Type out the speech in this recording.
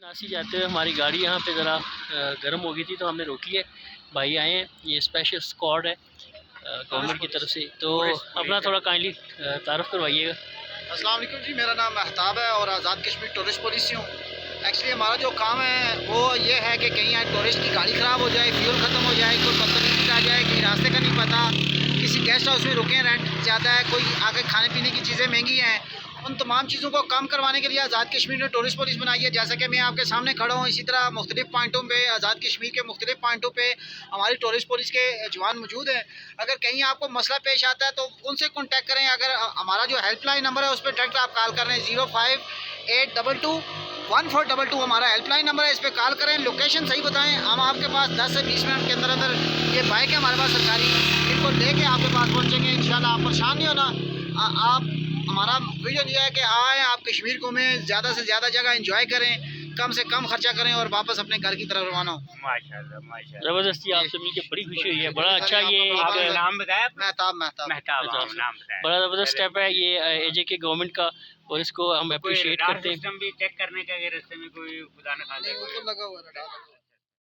नासी जाते हुए हमारी गाड़ी यहाँ पे ज़रा गर्म हो गई थी तो हमने रोकी है। भाई आए हैं, ये स्पेशल स्क्वाड है गवर्नमेंट की तरफ से। तो अपना थोड़ा काइंडली तारुफ करवाइएगा। अस्सलाम वालेकुम जी, मेरा नाम महताब है और आज़ाद कश्मीर टूरिस्ट पुलिस से हूँ। एक्चुअली हमारा जो काम है वो ये है कि कहीं यहाँ टूरिस्ट की गाड़ी ख़राब हो जाए, फ्यूल ख़त्म हो जाए, कोई बदतमीजी आ जाए, कहीं रास्ते का नहीं पता, किसी गेस्ट हाउस में रुके, रेंट ज़्यादा है, कोई आगे खाने पीने की चीज़ें महंगी हैं, उन तमाम चीज़ों को कम करवाने के लिए आज़ाद कश्मीर ने टूरिस्ट पुलिस बनाई है। जैसा कि मैं आपके सामने खड़ा हूँ, इसी तरह मुख्तलिफ पॉइंटों पे आज़ाद कश्मीर के मुख्तलिफ पॉइंटों पे हमारी टूरिस्ट पुलिस के जवान मौजूद हैं। अगर कहीं आपको मसला पेश आता है तो उनसे कॉन्टैक्ट करें। अगर हमारा जो हेल्पलाइन नंबर है उस पर डायरेक्ट आप कॉल कर रहे हैं, 05822142 हमारा हेल्पलाइन नंबर है, इस पर कॉल करें। लोकेशन सही बताएं, हम आपके पास 10 से 20 मिनट के अंदर अंदर, ये बाइक है हमारे पास सरकारी, इनको लेके आपके पास पहुँचेंगे इंशाल्लाह। आप परेशान नहीं होना। आप हमारा विजन ये है कि आए, आप कश्मीर को में ज़्यादा से ज़्यादा जगह एंजॉय करें, कम से कम खर्चा करें और वापस अपने घर की तरफ रवाना हो। माशाल्लाह माशाल्लाह, ज़बरदस्ती आपसे मिलकर बड़ी खुशी हुई है। बड़ा अच्छा, ये नाम बताया, महताब बड़ा ज़बरदस्त स्टेप है ये एजे के गवर्नमेंट का, और इसको हम अप्रिशिएट करते हैं। भी चेक करने का, अगर रास्ते में कोई खुदा न खास्ता लगा हुआ है।